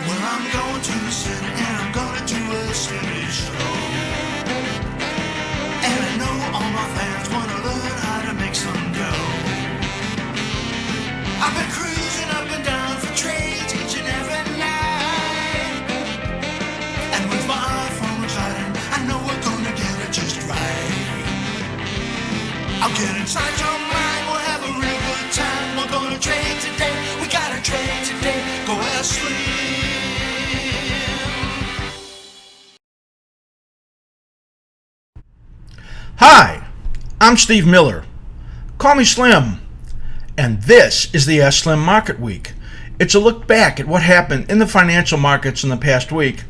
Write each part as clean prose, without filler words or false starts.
Well, I'm going to the city and I'm gonna do a city show. And I know all my fans wanna learn how to make some dough. I've been cruising up and down for trades each and every night. And with my iPhone riding, I know we're gonna get it just right. I'll get inside your mind, we'll have a real good time. We're gonna trade today, we gotta trade today. Go askSlim. Hi, I'm Steve Miller. Call me Slim. And this is the askSlim Market Week. It's a look back at what happened in the financial markets in the past week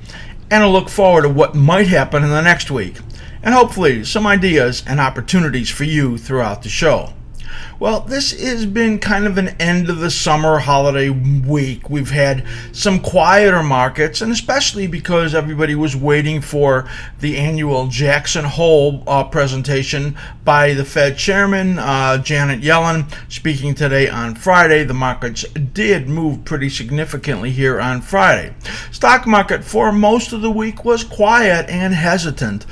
and a look forward to what might happen in the next week, and hopefully some ideas and opportunities for you throughout the show. Well, this has been kind of an end of the summer holiday week. We've had some quieter markets, and especially because everybody was waiting for the annual Jackson Hole presentation by the Fed Chairman, Janet Yellen, speaking today on Friday. The markets did move pretty significantly here on Friday. Stock market for most of the week was quiet and hesitant.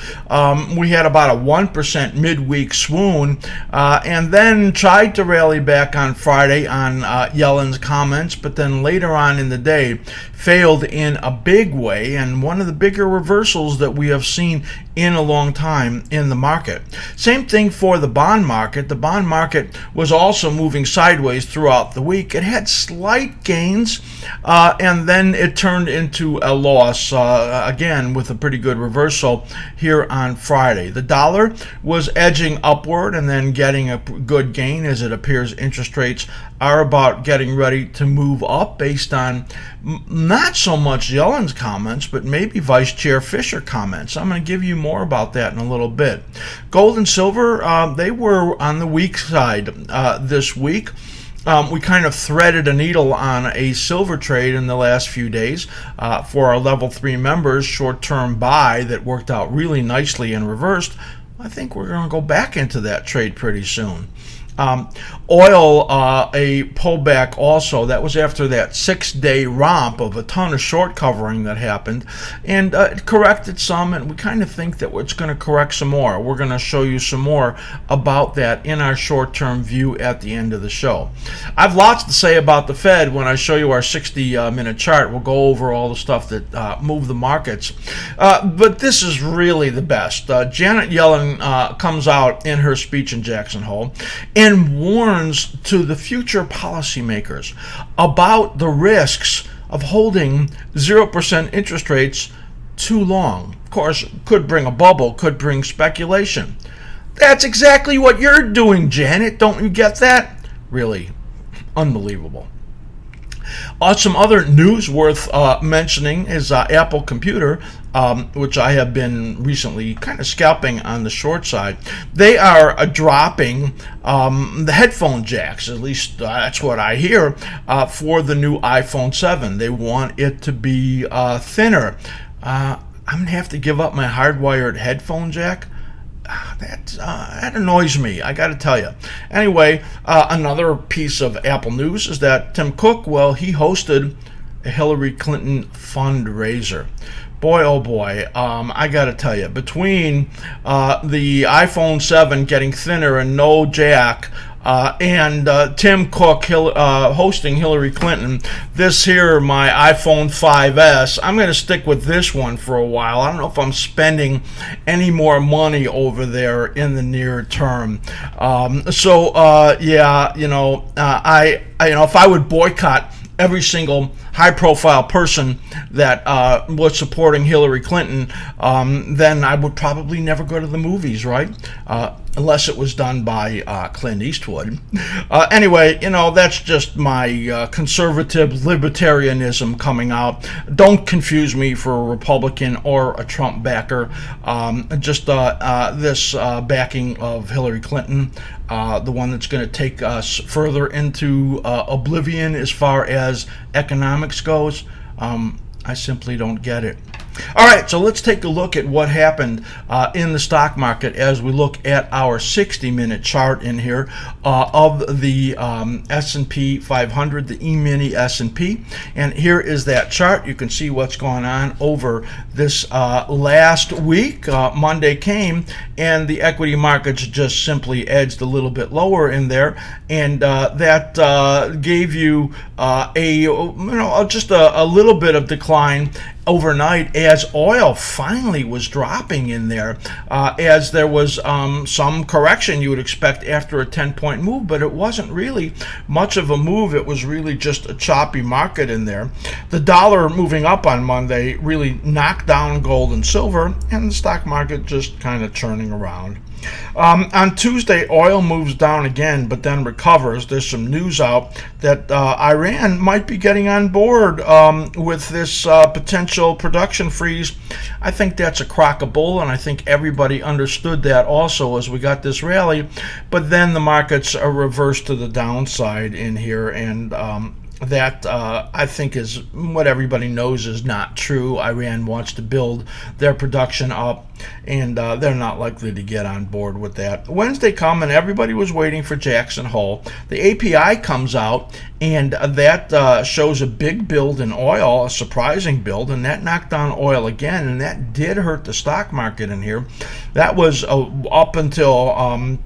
We had about a 1% midweek swoon, and then tried to rally back on Friday on Yellen's comments, but then later on in the day failed in a big way, and one of the bigger reversals that we have seen in a long time in the market. Same thing for the bond market. The bond market was also moving sideways throughout the week. It had slight gains, and then it turned into a loss, again with a pretty good reversal here on Friday. The dollar was edging upward and then getting a good gain, as it appears interest rates are about getting ready to move up based on not so much Yellen's comments, but maybe Vice Chair Fisher comments. I'm going to give you more about that in a little bit. Gold and silver, they were on the weak side this week. We kind of threaded a needle on a silver trade in the last few days for our level 3 members, short-term buy that worked out really nicely and reversed. I think we're going to go back into that trade pretty soon. Oil, a pullback also. That was after that 6-day romp of a ton of short covering that happened, and it corrected some, and we kind of think that it's going to correct some more. We're going to show you some more about that in our short-term view at the end of the show. I've lots to say about the Fed when I show you our 60-minute chart. We'll go over all the stuff that moved the markets, but this is really the best. Janet Yellen comes out in her speech in Jackson Hole and warns to the future policymakers about the risks of holding 0% interest rates too long. Of course, could bring a bubble, could bring speculation. That's exactly what you're doing, Janet. Don't you get that? Really unbelievable. Some other news worth mentioning is Apple Computer, which I have been recently kind of scalping on the short side. They are dropping the headphone jacks, at least that's what I hear, for the new iPhone 7. They want it to be thinner. I'm going to have to give up my hardwired headphone jack. That annoys me, I got to tell you. Anyway, another piece of Apple news is that Tim Cook, well, he hosted a Hillary Clinton fundraiser. Boy, oh boy, I got to tell you, between the iPhone 7 getting thinner and no jack, and Tim Cook hosting Hillary Clinton, this here, my iPhone 5S, I'm going to stick with this one for a while. I don't know if I'm spending any more money over there in the near term. Yeah, if I would boycott every single high-profile person that was supporting Hillary Clinton, then I would probably never go to the movies, right? Unless it was done by Clint Eastwood. Anyway, that's just my conservative libertarianism coming out. Don't confuse me for a Republican or a Trump backer. Just this backing of Hillary Clinton, the one that's going to take us further into oblivion as far as economics goes. I simply don't get it. All right, so let's take a look at what happened in the stock market as we look at our 60-minute chart in here of the S&P 500, the E-mini S&P. And here is that chart. You can see what's going on over this last week. Monday came, and the equity markets just simply edged a little bit lower in there, and that gave you just a little bit of decline overnight as oil finally was dropping in there, as there was some correction you would expect after a 10-point move, but it wasn't really much of a move. It was really just a choppy market in there. The dollar moving up on Monday really knocked down gold and silver, and the stock market just kind of churning around. On Tuesday, oil moves down again, but then recovers. There's some news out that Iran might be getting on board with this potential production freeze. I think that's a crock of bull, and I think everybody understood that also as we got this rally. But then the markets are reversed to the downside in here, and that I think is what everybody knows is not true. Iran wants to build their production up, and they're not likely to get on board with that. Wednesday come, and everybody was waiting for Jackson Hole. The API comes out, and that shows a big build in oil, a surprising build, and that knocked down oil again, and that did hurt the stock market in here. That was up until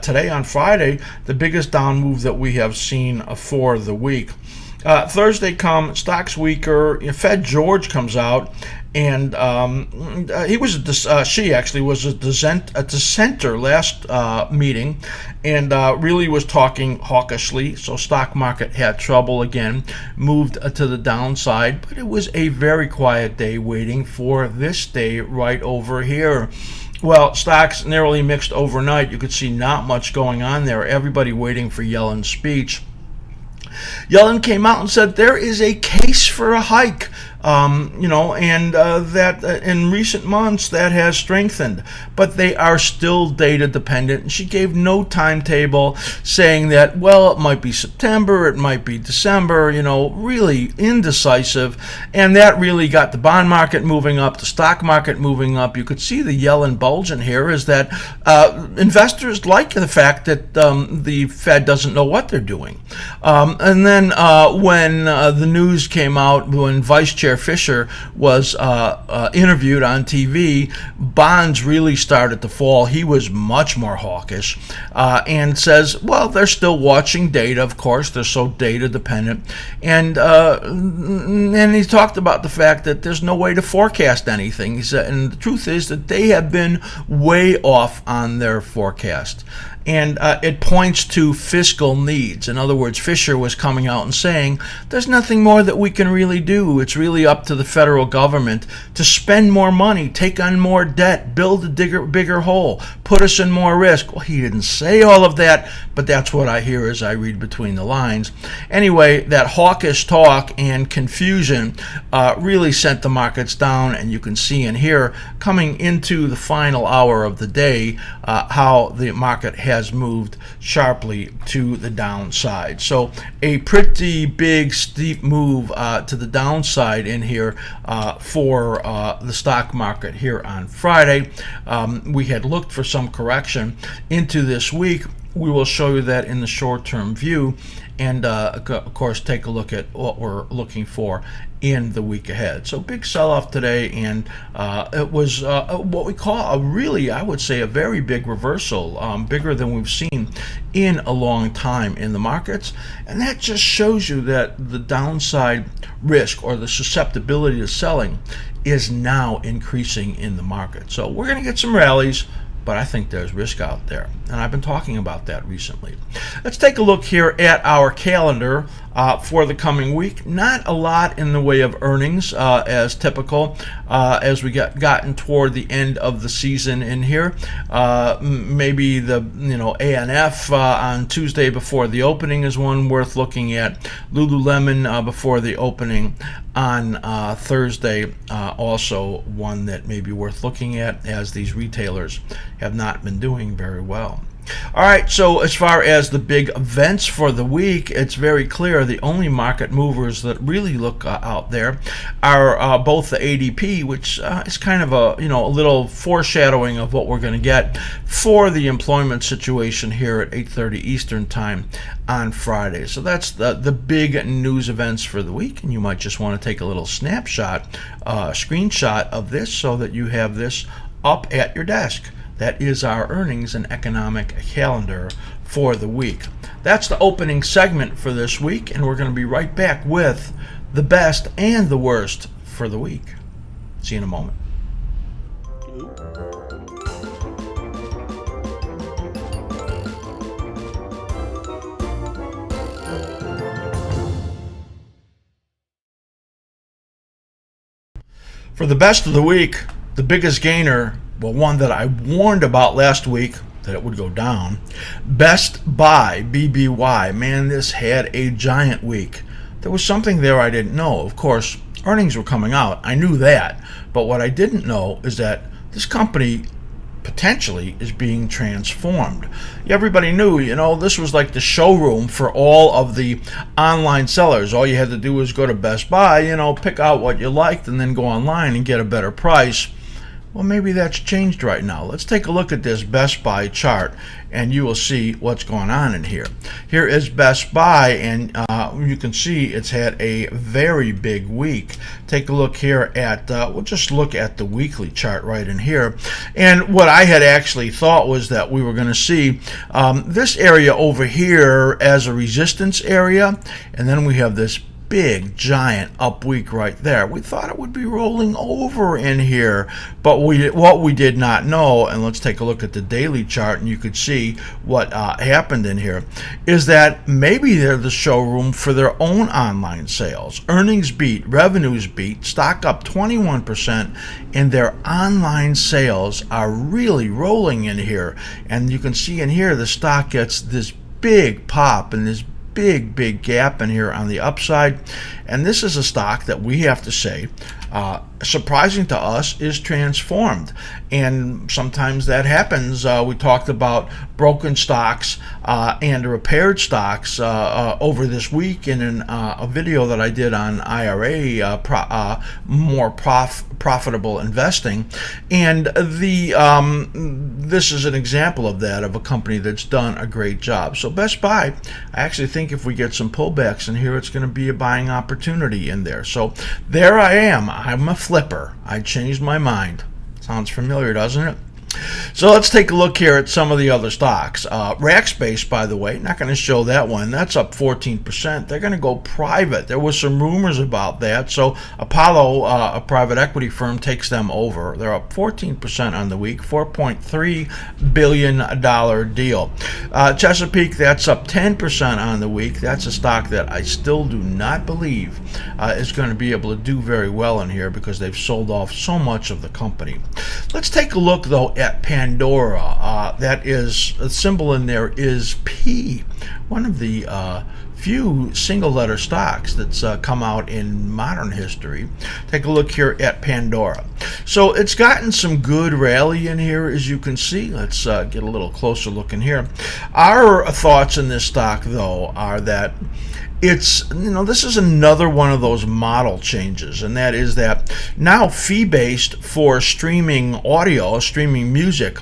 today on Friday, the biggest down move that we have seen for the week. Thursday come, stocks weaker. Fed George comes out, and she actually was a dissenter last meeting, and really was talking hawkishly. So stock market had trouble again, moved to the downside, but it was a very quiet day waiting for this day right over here. Well, stocks narrowly mixed overnight. You could see not much going on there. Everybody waiting for Yellen's speech. Yellen came out and said there is a case for a hike, and that in recent months that has strengthened, but they are still data dependent. And she gave no timetable, saying that, well, it might be September, it might be December, really indecisive. And that really got the bond market moving up, the stock market moving up. You could see the Yellen bulge in here is that investors like the fact that the Fed doesn't know what they're doing. And then when the news came out, when Vice Chair Fisher was interviewed on TV, bonds really started to fall. He was much more hawkish and says, well, they're still watching data, of course. They're so data dependent. And he talked about the fact that there's no way to forecast anything. He said, and the truth is that they have been way off on their forecast. And it points to fiscal needs. In other words, Fisher was coming out and saying, there's nothing more that we can really do. It's really up to the federal government to spend more money, take on more debt, build a bigger hole, put us in more risk. Well, he didn't say all of that, but that's what I hear as I read between the lines. Anyway, that hawkish talk and confusion really sent the markets down, and you can see in here, coming into the final hour of the day, how the market has moved sharply to the downside. So a pretty big steep move to the downside in here for the stock market here on Friday. We had looked for some correction into this week. We will show you that in the short-term view, and of course take a look at what we're looking for in the week ahead. So big sell-off today, and it was what we call I would say a very big reversal, bigger than we've seen in a long time in the markets. And that just shows you that the downside risk or the susceptibility to selling is now increasing in the market. So we're going to get some rallies, but I think there's risk out there, and I've been talking about that recently. Let's take a look here at our calendar for the coming week. Not a lot in the way of earnings as typical as we gotten toward the end of the season in here. Maybe the ANF on Tuesday before the opening is one worth looking at. Lululemon before the opening on Thursday, also one that may be worth looking at, as these retailers have not been doing very well. All right, so as far as the big events for the week, it's very clear the only market movers that really look out there are both the ADP, which is kind of a little foreshadowing of what we're going to get for the employment situation here at 8:30 Eastern Time on Friday. So that's the big news events for the week, and you might just want to take a little snapshot, screenshot of this so that you have this up at your desk. That is our earnings and economic calendar for the week. That's the opening segment for this week, and we're going to be right back with the best and the worst for the week. See you in a moment. For the best of the week, the biggest gainer, well, one that I warned about last week that it would go down, Best Buy, BBY. Man, this had a giant week. There was something there I didn't know. Of course, earnings were coming out. I knew that. But what I didn't know is that this company potentially is being transformed. Everybody knew, this was like the showroom for all of the online sellers. All you had to do was go to Best Buy, pick out what you liked and then go online and get a better price. Well, maybe that's changed right now. Let's take a look at this Best Buy chart, and you will see what's going on in here. Here is Best Buy, and you can see it's had a very big week. Take a look here at, we'll just look at the weekly chart right in here. And what I had actually thought was that we were going to see this area over here as a resistance area, and then we have this big giant up week right there. We thought it would be rolling over in here, but what we did not know, and let's take a look at the daily chart and you could see what happened in here, is that maybe they're the showroom for their own online sales. Earnings beat, revenues beat, stock up 21%, and their online sales are really rolling in here. And you can see in here the stock gets this big pop and this big gap in here on the upside, and this is a stock that we have to say, surprising to us, is transformed. And sometimes that happens. We talked about broken stocks and repaired stocks over this week in a video that I did on IRA, more profitable investing. And this is an example of that, of a company that's done a great job. So Best Buy, I actually think if we get some pullbacks in here, it's going to be a buying opportunity in there. So there I am. I'm a flipper. I changed my mind. Sounds familiar, doesn't it? So let's take a look here at some of the other stocks. Rackspace, by the way, not going to show that one. That's up 14%. They're going to go private. There was some rumors about that. So Apollo, a private equity firm, takes them over. They're up 14% on the week, $4.3 billion deal. Chesapeake, that's up 10% on the week. That's a stock that I still do not believe is going to be able to do very well in here because they've sold off so much of the company. Let's take a look, though, at Pandora. That is, a symbol in there is P, one of the few single letter stocks that's come out in modern history. Take a look here at Pandora. So it's gotten some good rally in here, as you can see. Let's get a little closer look in here. Our thoughts in this stock, though, are that it's, this is another one of those model changes, and that is that now fee-based for streaming audio, streaming music,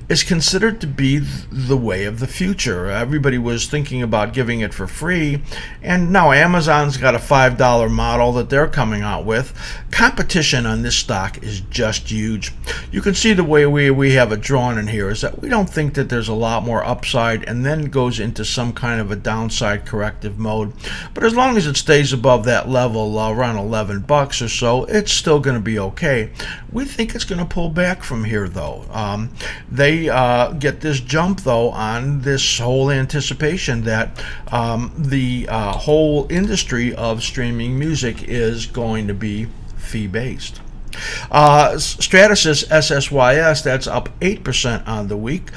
is considered to be the way of the future. Everybody was thinking about giving it for free, and now Amazon's got a $5 model that they're coming out with. Competition on this stock is just huge. You can see the way we have it drawn in here is that we don't think that there's a lot more upside and then goes into some kind of a downside corrective mode. But as long as it stays above that level, around $11 or so, it's still going to be okay. We think it's going to pull back from here, though. They get this jump, though, on this whole anticipation that the whole industry of streaming music is going to be fee-based. Stratasys SSYS, that's up 8% on the week.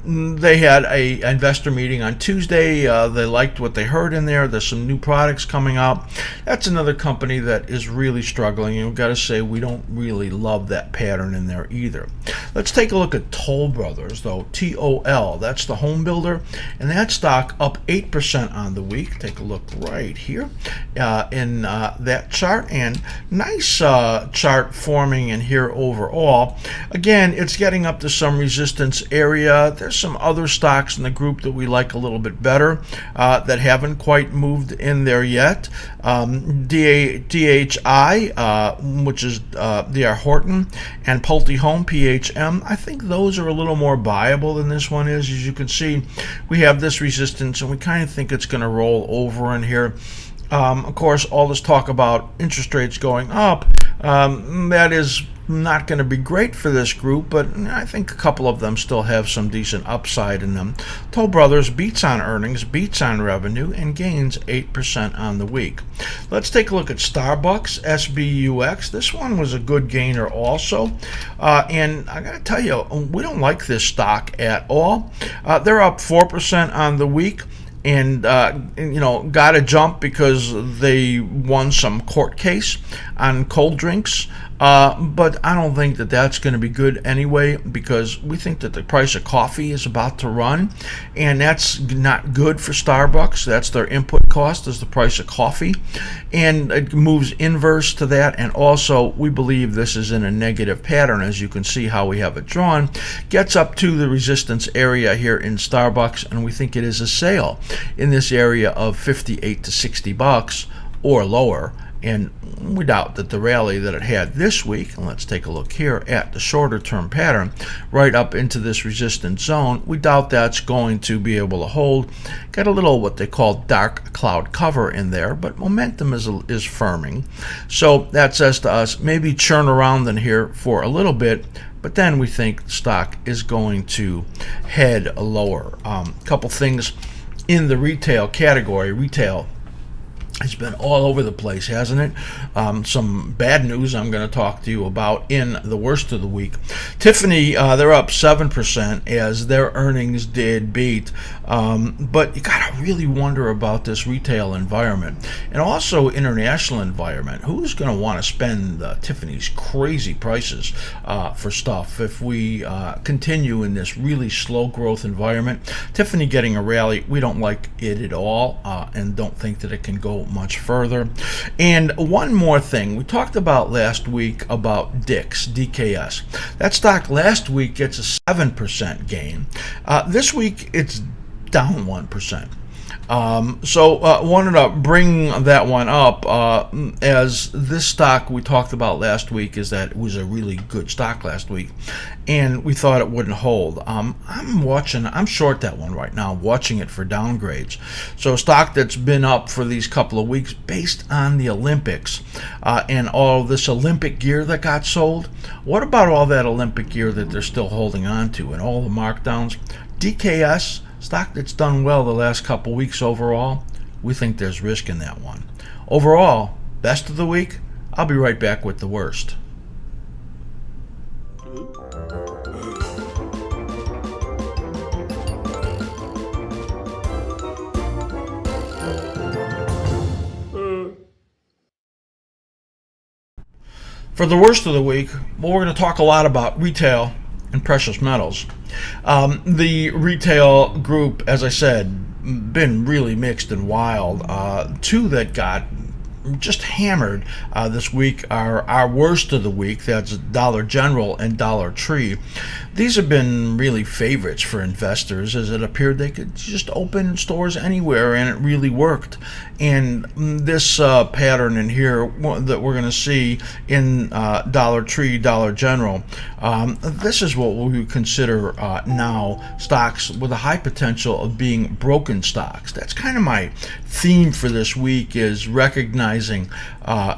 They had a investor meeting on Tuesday. They liked what they heard in there. There's some new products coming out. That's another company that is really struggling. You've got to say we don't really love that pattern in there either. Let's take a look at Toll Brothers, though. TOL, that's the home builder, and that stock up 8% on the week. Take a look right here in that chart, and nice chart forming in here overall. Again, it's getting up to some resistance area. There's some other stocks in the group that we like a little bit better that haven't quite moved in there yet. DHI, which is D.R. Horton, and Pulte Home, PHM. I think those are a little more buyable than this one is. As you can see, we have this resistance, and we kind of think it's going to roll over in here. Of course, all this talk about interest rates going up, that is not going to be great for this group, but I think a couple of them still have some decent upside in them. Toll Brothers beats on earnings, beats on revenue, and gains 8% on the week. Let's take a look at Starbucks, SBUX. This one was a good gainer also, and I got to tell you, we don't like this stock at all. They're up 4% on the week. And got to jump because they won some court case on cold drinks. But I don't think that that's going to be good anyway, because we think that the price of coffee is about to run, and that's not good for Starbucks. That's their input cost, is the price of coffee, and it moves inverse to that. And also, we believe this is in a negative pattern, as you can see how we have it drawn. Gets up to the resistance area here in Starbucks, and we think it is a sale in this area of 58 to 60 bucks or lower. And we doubt that the rally that it had this week, and let's take a look here at the shorter term pattern, right up into this resistance zone, we doubt that's going to be able to hold. Got a little what they call dark cloud cover in there, but momentum is firming. So that says to us, maybe churn around in here for a little bit, but then we think the stock is going to head lower. Couple things in the retail category. Retail has been all over the place, hasn't it? Some bad news I'm going to talk to you about in the worst of the week. Tiffany, they're up 7% as their earnings did beat. But you got to really wonder about this retail environment and also international environment. Who's going to want to spend Tiffany's crazy prices for stuff if we continue in this really slow growth environment? Tiffany getting a rally, we don't like it at all, and don't think that it can go much further. And one more thing, we talked about last week about Dick's, DKS. That stock last week gets a 7% gain. This week it's down 1%. So wanted to bring that one up as this stock we talked about last week is that it was a really good stock last week, and we thought it wouldn't hold. I'm short that one right now, watching it for downgrades. So a stock that's been up for these couple of weeks based on the Olympics and all this Olympic gear that got sold. What about all that Olympic gear that they're still holding on to and all the markdowns? DKS, stock that's done well the last couple weeks overall, we think there's risk in that one. Overall, best of the week, I'll be right back with the worst. For the worst of the week, well, we're going to talk a lot about retail and precious metals. The retail group, as I said, been really mixed and wild. Two that got just hammered this week are our worst of the week. That's Dollar General and Dollar Tree. These have been really favorites for investors, as it appeared they could just open stores anywhere, and it really worked. And this pattern in here that we're going to see in Dollar Tree, Dollar General, this is what we would consider now stocks with a high potential of being broken stocks. That's kind of my theme for this week, is recognize recognizing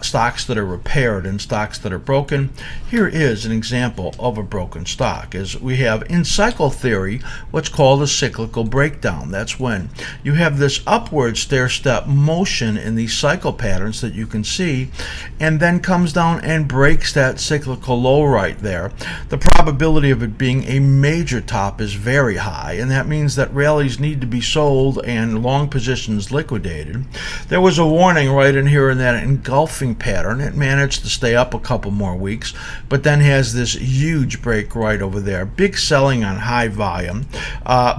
stocks that are repaired and stocks that are broken. Here is an example of a broken stock. As we have in cycle theory what's called a cyclical breakdown. That's when you have this upward stair-step motion in these cycle patterns that you can see, and then comes down and breaks that cyclical low right there. The probability of it being a major top is very high, and that means that rallies need to be sold and long positions liquidated. There was a warning right in here in that engulfing pattern. It managed to stay up a couple more weeks, but then has this huge break right over there. Big selling on high volume.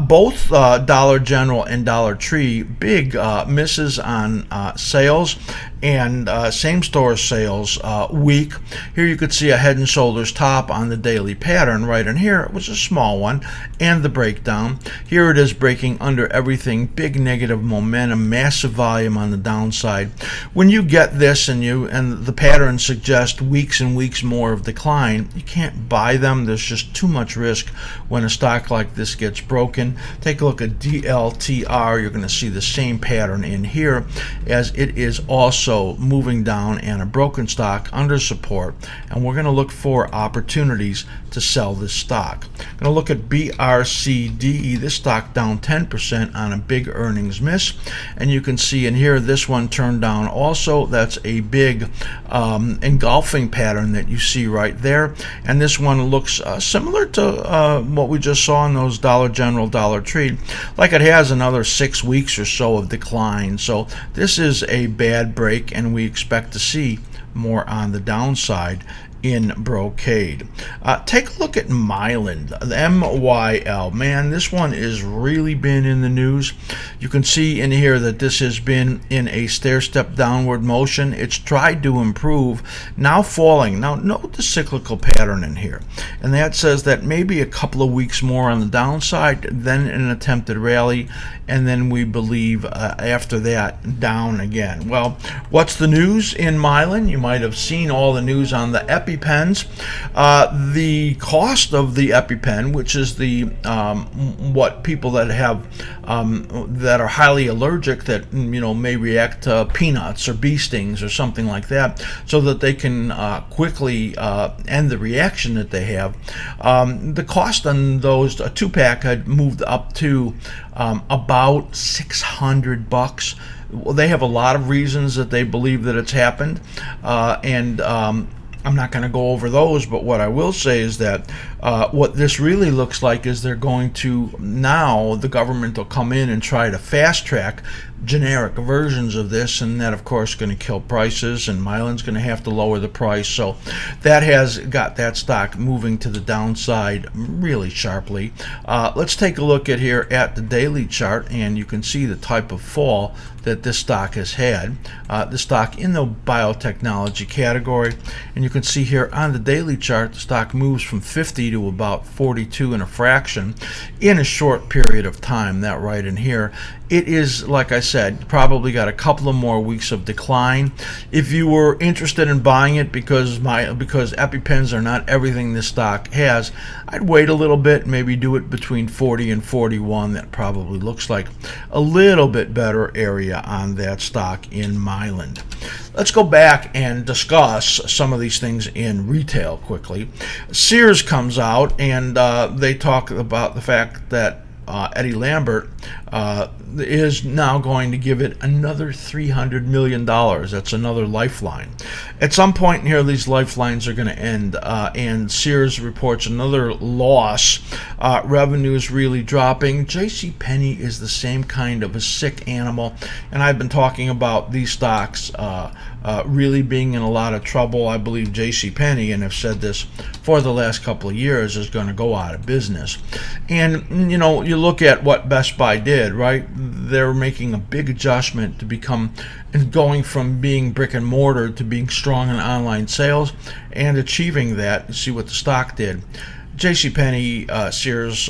Both Dollar General and Dollar Tree, big misses on sales, and same-store sales weak. Here you could see a head and shoulders top on the daily pattern right in here. It was a small one, and the breakdown. Here it is breaking under everything. Big negative momentum, massive volume on the downside. When you get this and the pattern suggests weeks and weeks more of decline, you can't buy them. There's just too much risk when a stock like this gets broken. Take a look at DLTR. You're going to see the same pattern in here, as it is also moving down and a broken stock under support, and we're going to look for opportunities to sell this stock. I'm going to look at BRCDE. This stock down 10% on a big earnings miss, and you can see in here this one turned down also. That's a big engulfing pattern that you see right there, and this one looks similar to what we just saw in those Dollar General, Dollar Tree, like it has another 6 weeks or so of decline. So this is a bad break, and we expect to see more on the downside in Brocade. Take a look at Mylan, the MYL. Man, this one has really been in the news. You can see in here that this has been in a stair-step downward motion. It's tried to improve, now falling. Now note the cyclical pattern in here, and that says that maybe a couple of weeks more on the downside, then an attempted rally, and then we believe after that down again. Well, what's the news in Mylan? You might have seen all the news on the EpiPens. The cost of the EpiPen, which is the what people that have that are highly allergic, that may react to peanuts or bee stings or something like that, so that they can quickly end the reaction that they have. The cost on those, a 2-pack, had moved up to about $600. Well, they have a lot of reasons that they believe that it's happened, and I'm not going to go over those, but what I will say is that what this really looks like is they're going to, now the government will come in and try to fast track generic versions of this, and that of course is going to kill prices, and Mylan's going to have to lower the price. So that has got that stock moving to the downside really sharply. Let's take a look at here at the daily chart, and you can see the type of fall that this stock has had. The stock in the biotechnology category, and you can see here on the daily chart the stock moves from 50 to about 42 and a fraction in a short period of time. That right in here. It is, like I said, probably got a couple of more weeks of decline. If you were interested in buying it because EpiPens are not everything this stock has, I'd wait a little bit, maybe do it between 40 and 41. That probably looks like a little bit better area on that stock in Mylan. Let's go back and discuss some of these things in retail quickly. Sears comes out and they talk about the fact that Eddie Lambert is now going to give it another $300 million. That's another lifeline. At some point in here, these lifelines are going to end, and Sears reports another loss. Revenue is really dropping. JCPenney is the same kind of a sick animal, and I've been talking about these stocks really being in a lot of trouble. I believe JCPenney, and I've said this for the last couple of years, is going to go out of business. And you look at what Best Buy did, right? They're making a big adjustment to become, going from being brick and mortar to being strong in online sales, and achieving that. You see what the stock did. JCPenney, Sears,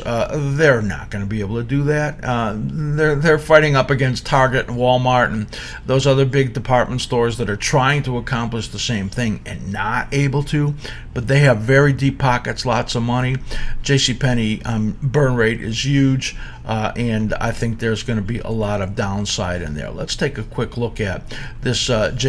they're not going to be able to do that. They're fighting up against Target and Walmart and those other big department stores that are trying to accomplish the same thing and not able to. But they have very deep pockets, lots of money. JCPenney burn rate is huge. and I think there's going to be a lot of downside in there. Let's take a quick look at this SHLD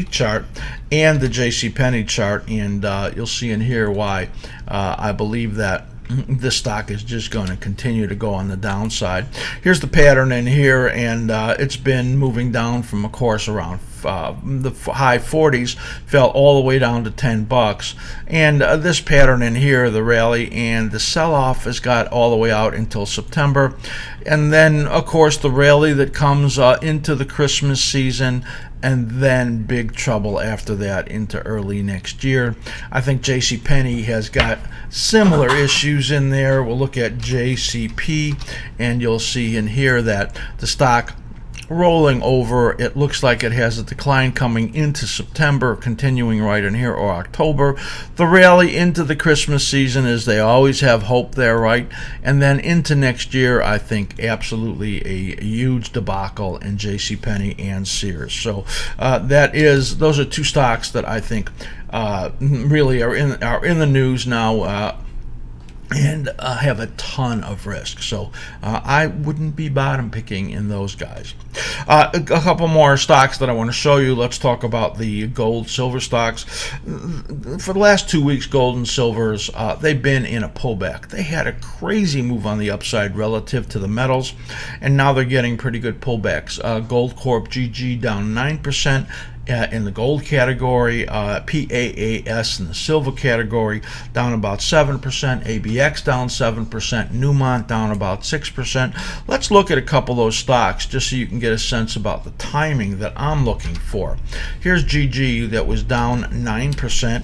chart and the JCPenney chart, and you'll see in here why I believe that this stock is just going to continue to go on the downside. Here's the pattern in here, and it's been moving down from, of course, around the high 40s, fell all the way down to $10, and this pattern in here, the rally and the sell-off, has got all the way out until September, and then of course the rally that comes into the Christmas season, and then big trouble after that into early next year. I think JCPenney has got similar issues in there. We'll look at JCP, and you'll see in here that the stock rolling over. It looks like it has a decline coming into September, continuing right in here, or October. The rally into the Christmas season, as they always have hope there, right? And then into next year, I think absolutely a huge debacle in JCPenney and Sears. So those are two stocks that I think really are in the news now. And have a ton of risk. So I wouldn't be bottom picking in those guys. A couple more stocks that I want to show you. Let's talk about the gold, silver stocks. For the last 2 weeks, gold and silvers, they've been in a pullback. They had a crazy move on the upside relative to the metals, and now they're getting pretty good pullbacks. Gold Corp GG down 9%. In the gold category, PAAS in the silver category down about 7%, ABX down 7%, Newmont down about 6%. Let's look at a couple of those stocks just so you can get a sense about the timing that I'm looking for. Here's GG that was down 9%.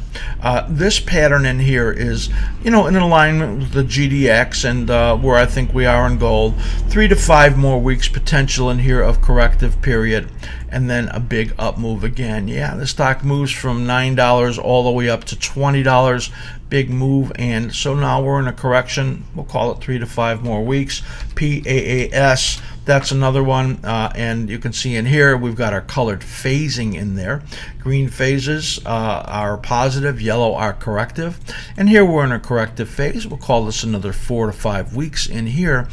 This pattern in here is, in alignment with the GDX and where I think we are in gold. 3 to 5 more weeks potential in here of corrective period, and then a big up move again. Yeah, the stock moves from $9 all the way up to $20. Big move, and so now we're in a correction. We'll call it 3 to 5 more weeks. PAAS, that's another one, and you can see in here we've got our colored phasing in there. Green phases are positive, yellow are corrective, and here we're in a corrective phase. We'll call this another 4 to 5 weeks in here,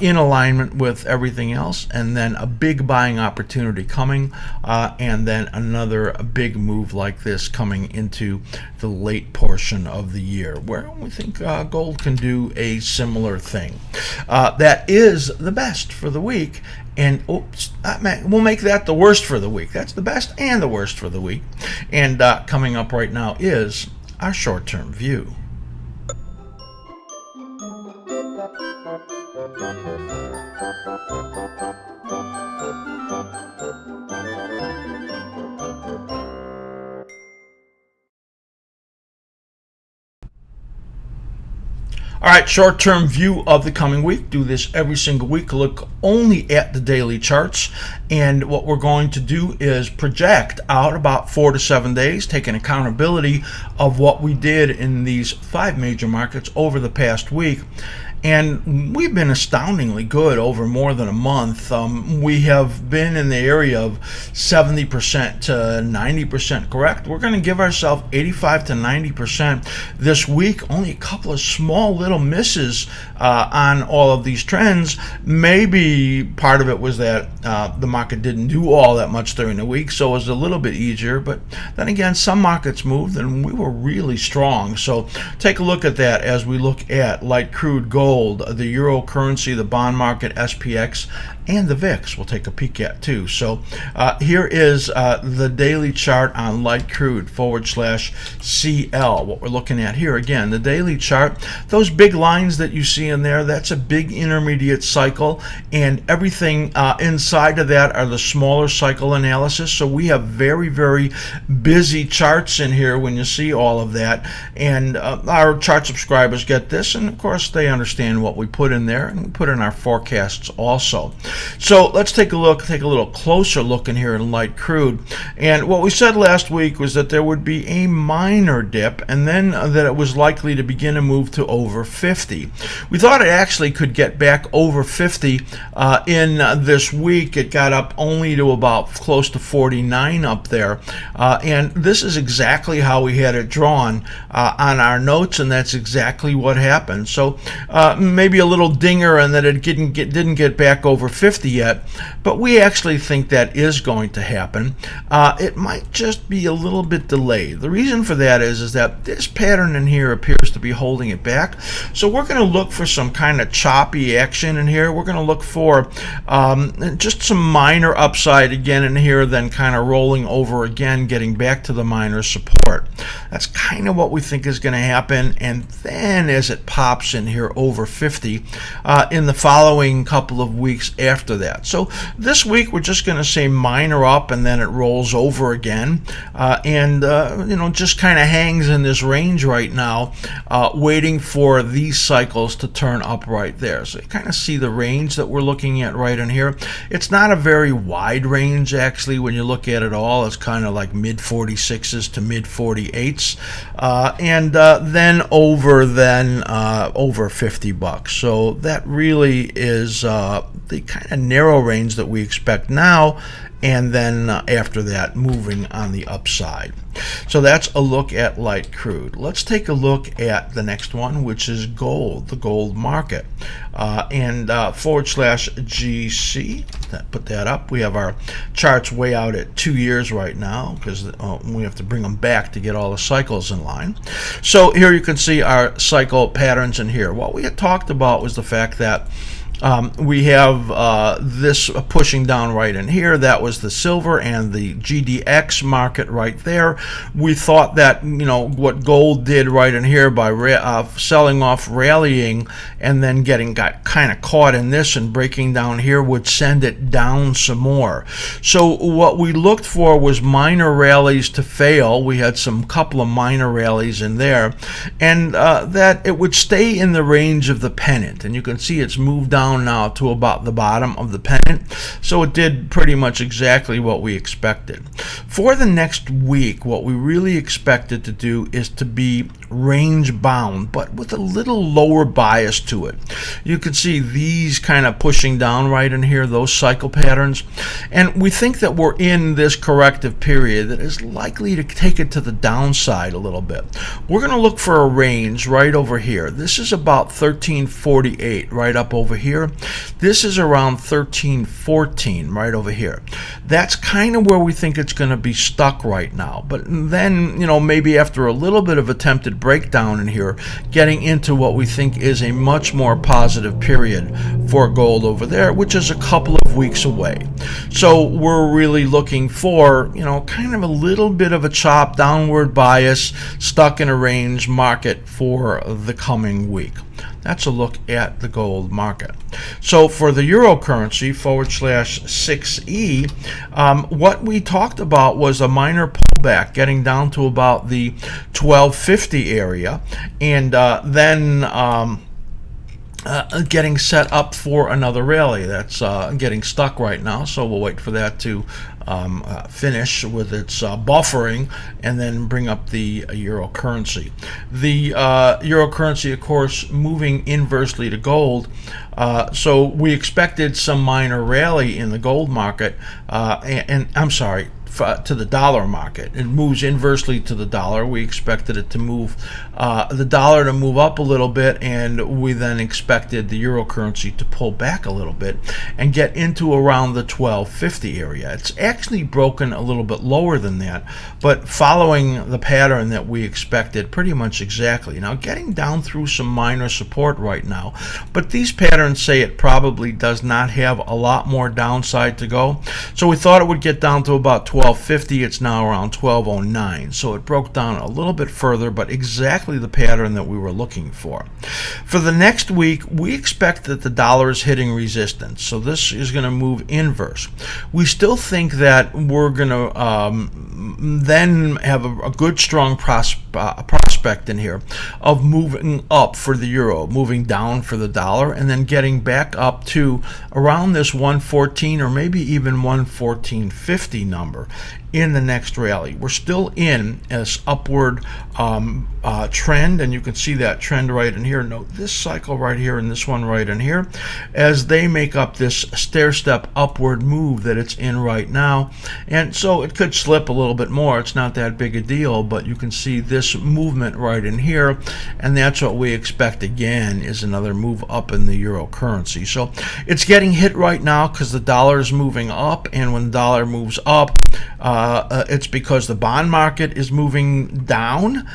in alignment with everything else, and then a big buying opportunity coming, and then another big move like this coming into the late portion of the year, where we think gold can do a similar thing. That is the best for the week, and we'll make that the worst for the week. That's the best and the worst for the week. And coming up right now is our short-term view. All right, short-term view of the coming week. Do this every single week. Look only at the daily charts. And what we're going to do is project out about 4 to 7 days, taking accountability of what we did in these 5 major markets over the past week. And we've been astoundingly good over more than a month. We have been in the area of 70% to 90% correct. We're going to give ourselves 85 to 90% this week. Only a couple of small little misses on all of these trends. Maybe part of it was that the market didn't do all that much during the week, so it was a little bit easier. But then again, some markets moved and we were really strong. So take a look at that as we look at light crude, gold, the euro currency, the bond market, SPX, and the VIX we'll take a peek at too. So here is the daily chart on light crude /CL. What we're looking at here, again, the daily chart, those big lines that you see in there, that's a big intermediate cycle, and everything inside of that are the smaller cycle analysis. So we have very, very busy charts in here when you see all of that, and our chart subscribers get this, and of course they understand what we put in there, and we put in our forecasts also. So let's take a little closer look in here in light crude. And what we said last week was that there would be a minor dip, and then that it was likely to begin a move to over 50. We thought it actually could get back over 50 in this week. It got up only to about close to 49 up there, and this is exactly how we had it drawn on our notes, and that's exactly what happened. So maybe a little dinger and that it didn't get back over 50 yet, but we actually think that is going to happen. It might just be a little bit delayed. The reason for that is that this pattern in here appears to be holding it back. So we're going to look for some kind of choppy action in here. We're going to look for just some minor upside again in here, then kind of rolling over again, getting back to the minor support. That's kind of what we think is going to happen. And then as it pops in here over 50 in the following couple of weeks after that. So this week we're just going to say minor up, and then it rolls over again, and just kind of hangs in this range right now, waiting for these cycles to turn up right there. So you kind of see the range that we're looking at right in here. It's not a very wide range actually when you look at it all. It's kind of like mid 46s to mid 48s, and then over 50 bucks. So that really is the kind of narrow range that we expect now, and then after that moving on the upside. So that's a look at light crude. Let's take a look at the next one, which is gold, the gold market, and /GC. Put that up. We have our charts way out at 2 years right now because we have to bring them back to get all the cycles in line. So here you can see our cycle patterns in here. What we had talked about was the fact that we have this pushing down right in here. That was the silver and the GDX market right there. We thought that what gold did right in here by selling off, rallying, and then got kind of caught in this and breaking down here would send it down some more. So what we looked for was minor rallies to fail. We had some couple of minor rallies in there, and that it would stay in the range of the pennant. And you can see it's moved down now to about the bottom of the pennant, so it did pretty much exactly what we expected. For the next week, what we really expected to do is to be range bound, but with a little lower bias to it. You can see these kind of pushing down right in here, those cycle patterns, and we think that we're in this corrective period that is likely to take it to the downside a little bit. We're going to look for a range right over here. This is about 1348 right up over here. This is around 1314 right over here. That's kind of where we think it's going to be stuck right now. But then, maybe after a little bit of attempted breakdown in here, getting into what we think is a much more positive period for gold over there, which is a couple of weeks away. So we're really looking for, kind of a little bit of a chop, downward bias, stuck in a range market for the coming week. That's a look at the gold market. So for the euro currency /6E, what we talked about was a minor pullback getting down to about the 1250 area, and then getting set up for another rally. That's getting stuck right now, so we'll wait for that to finish with its buffering and then bring up the euro currency. The euro currency, of course, moving inversely to gold. So we expected some minor rally in the gold market, and I'm sorry, to the dollar market. It moves inversely to the dollar. We expected it to move, the dollar to move up a little bit, and we then expected the euro currency to pull back a little bit and get into around the 1250 area. It's actually broken a little bit lower than that, but following the pattern that we expected pretty much exactly. Now getting down through some minor support right now, but these patterns say it probably does not have a lot more downside to go. So we thought it would get down to about 1250. It's now around 1209. So it broke down a little bit further, but exactly the pattern that we were looking for. For the next week, we expect that the dollar is hitting resistance. So this is going to move inverse. We still think that we're going to then have a good, strong prospect prospect in here of moving up for the euro, moving down for the dollar, and then getting back up to around this 114 or maybe even 114.50 number in the next rally. We're still in this upward trend, and you can see that trend right in here. Note this cycle right here and this one right in here as they make up this stair-step upward move that it's in right now. And so it could slip a little bit more. It's not that big a deal, but you can see this movement right in here, and that's what we expect again, is another move up in the euro currency. So it's getting hit right now because the dollar is moving up, and when the dollar moves up, it's because the bond market is moving down.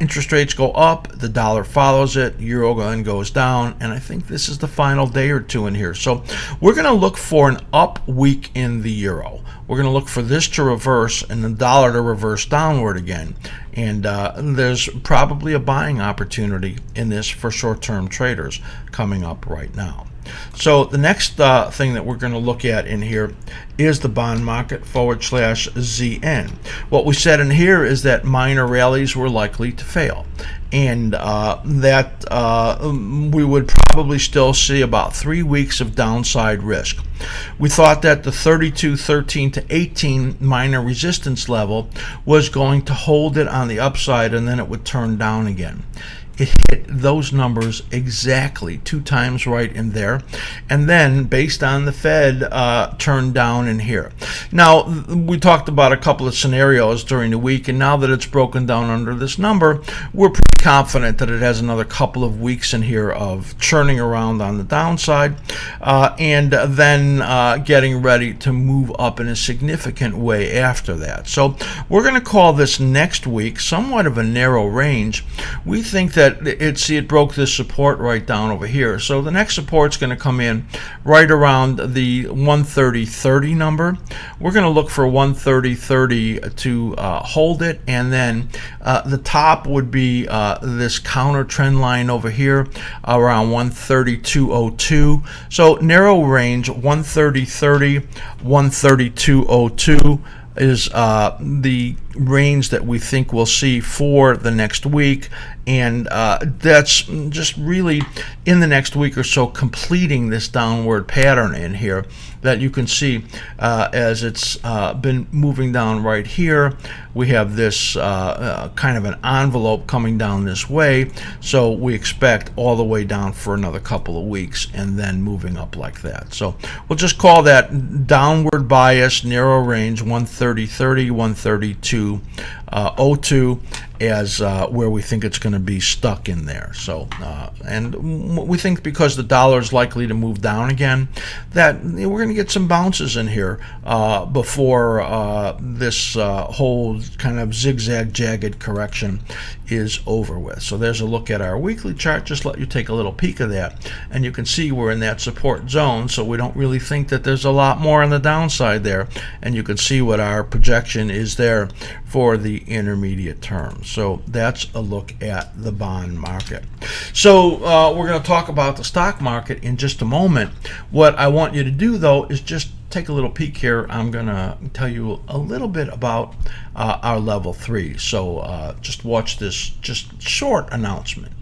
Interest rates go up, the dollar follows it, euro then goes down, and I think this is the final day or two in here. So we're going to look for an up week in the euro. We're going to look for this to reverse and the dollar to reverse downward again. And there's probably a buying opportunity in this for short-term traders coming up right now. So the next thing that we're going to look at in here is the bond market /ZN. What we said in here is that minor rallies were likely to fail, and that we would probably still see about 3 weeks of downside risk. We thought that the 32.13 to 18 minor resistance level was going to hold it on the upside, and then it would turn down again. It hit those numbers exactly 2 times right in there, and then based on the Fed turned down in here. Now we talked about a couple of scenarios during the week, and now that it's broken down under this number, we're pretty confident that it has another couple of weeks in here of churning around on the downside, and then getting ready to move up in a significant way after that. So we're going to call this next week somewhat of a narrow range. We think that it broke this support right down over here. So the next support's going to come in right around the 130.30 number. We're going to look for 130.30 to hold it, and then the top would be this counter trend line over here around 132.02. So narrow range 130.30, 132.02 is the range that we think we'll see for the next week, and that's just really in the next week or so completing this downward pattern in here that you can see as it's been moving down right here. We have this kind of an envelope coming down this way, so we expect all the way down for another couple of weeks and then moving up like that. So we'll just call that downward bias narrow range 130.30, 132.02 as where we think it's going to be stuck in there. So and we think because the dollar is likely to move down again, that we're going to get some bounces in here before this whole kind of zigzag jagged correction is over with. So there's a look at our weekly chart. Just let you take a little peek of that, and you can see we're in that support zone, so we don't really think that there's a lot more on the downside there, and you can see what our projection is there for the intermediate term. So that's a look at the bond market. So we're going to talk about the stock market in just a moment. What I want you to do though is just take a little peek here. I'm going to tell you a little bit about our level 3. So just watch this just short announcement.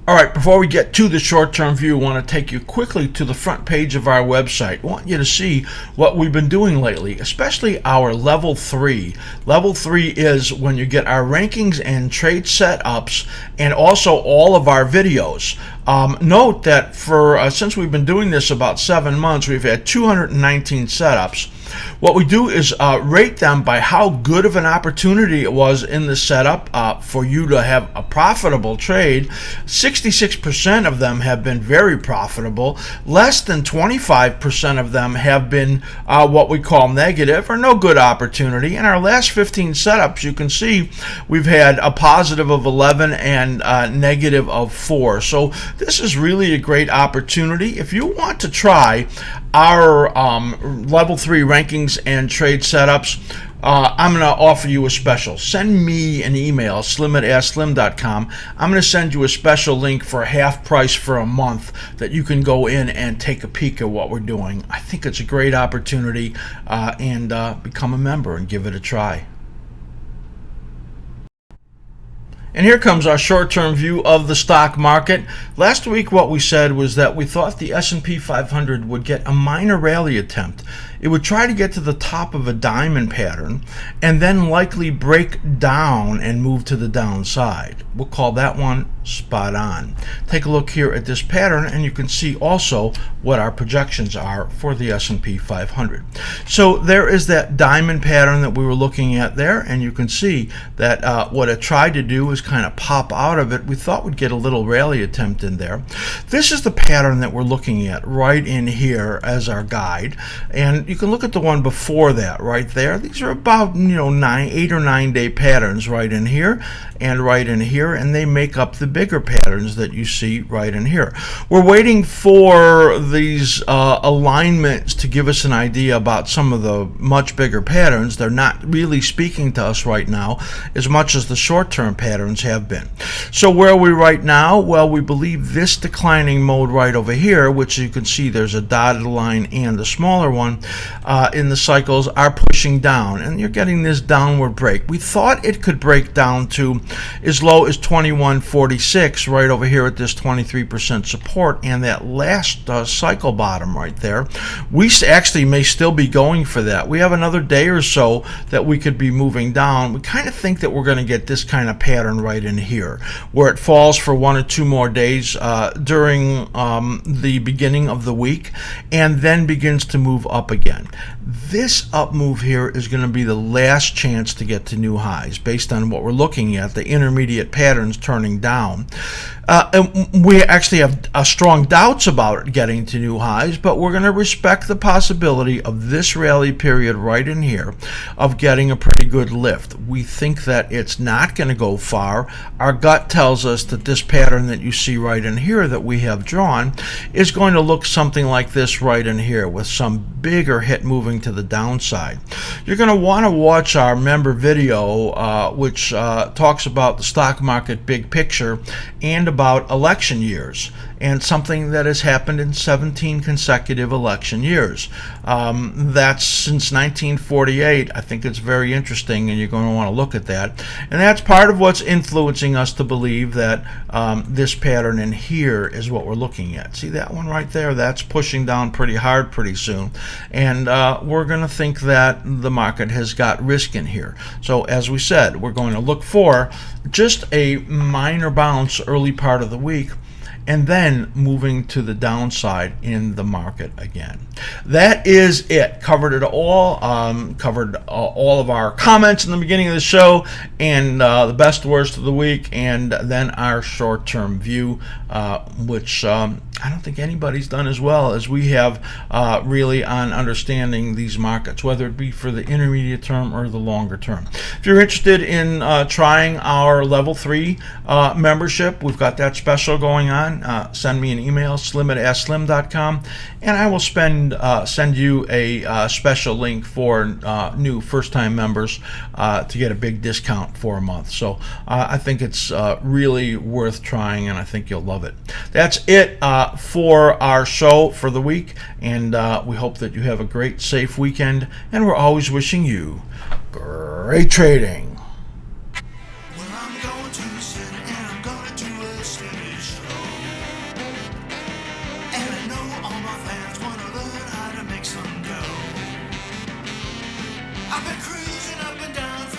All right, before we get to the short-term view, I want to take you quickly to the front page of our website. I want you to see what we've been doing lately, especially our level 3. Level 3 is when you get our rankings and trade setups and also all of our videos. Note that for since we've been doing this about 7 months, we've had 219 setups. What we do is rate them by how good of an opportunity it was in the setup for you to have a profitable trade. 66% of them have been very profitable. Less than 25% of them have been what we call negative or no good opportunity. In our last 15 setups, you can see we've had a positive of 11 and negative of 4. So this is really a great opportunity. If you want to try our level 3 rankings and trade setups, I'm going to offer you a special. Send me an email, slim@askSlim.com. I'm going to send you a special link for half price for a month that you can go in and take a peek at what we're doing. I think it's a great opportunity, and become a member and give it a try. And here comes our short-term view of the stock market. Last week what we said was that we thought the S&P 500 would get a minor rally attempt. It would try to get to the top of a diamond pattern and then likely break down and move to the downside. We'll call that one spot on. Take a look here at this pattern and you can see also what our projections are for the S&P 500. So there is that diamond pattern that we were looking at there, and you can see that what it tried to do is kind of pop out of it. We thought we'd get a little rally attempt in there. This is the pattern that we're looking at right in here as our guide, and you can look at the one before that right there. These are about 8 or 9 day patterns right in here and right in here, and they make up the bigger patterns that you see right in here. We're waiting for these alignments to give us an idea about some of the much bigger patterns. They're not really speaking to us right now as much as the short-term patterns have been. So where are we right now? Well, we believe this declining mode right over here, which you can see there's a dotted line and the smaller one in the cycles, are pushing down, and you're getting this downward break. We thought it could break down to as low as 21.46 right over here at this 23% support and that last cycle bottom right there. We actually may still be going for that. We have another day or so that we could be moving down. We kind of think that we're going to get this kind of pattern right in here where it falls for 1 or 2 more days during the beginning of the week and then begins to move up again. This up move here is going to be the last chance to get to new highs based on what we're looking at, the intermediate patterns turning down. And we actually have strong doubts about getting to new highs, but we're going to respect the possibility of this rally period right in here of getting a pretty good lift. We think that it's not going to go far. Our gut tells us that this pattern that you see right in here that we have drawn is going to look something like this right in here with some bigger hit moving to the downside. You're going to want to watch our member video which talks about the stock market big picture and about election years and something that has happened in 17 consecutive election years. That's since 1948. I think it's very interesting, and you're going to want to look at that. And that's part of what's influencing us to believe that this pattern in here is what we're looking at. See that one right there? That's pushing down pretty hard pretty soon. And we're going to think that the market has got risk in here. So as we said, we're going to look for just a minor bounce early part of the week and then moving to the downside in the market again. That is it. Covered it all. Covered all of our comments in the beginning of the show and the best worst of the week, and then our short-term view, which I don't think anybody's done as well as we have really on understanding these markets, whether it be for the intermediate term or the longer term. If you're interested in trying our level 3 membership, we've got that special going on. Send me an email, slim@askSlim.com, and I will send you a special link for new first-time members to get a big discount for a month. So I think it's really worth trying, and I think you'll love it. That's it for our show for the week, and we hope that you have a great, safe weekend, and we're always wishing you great trading.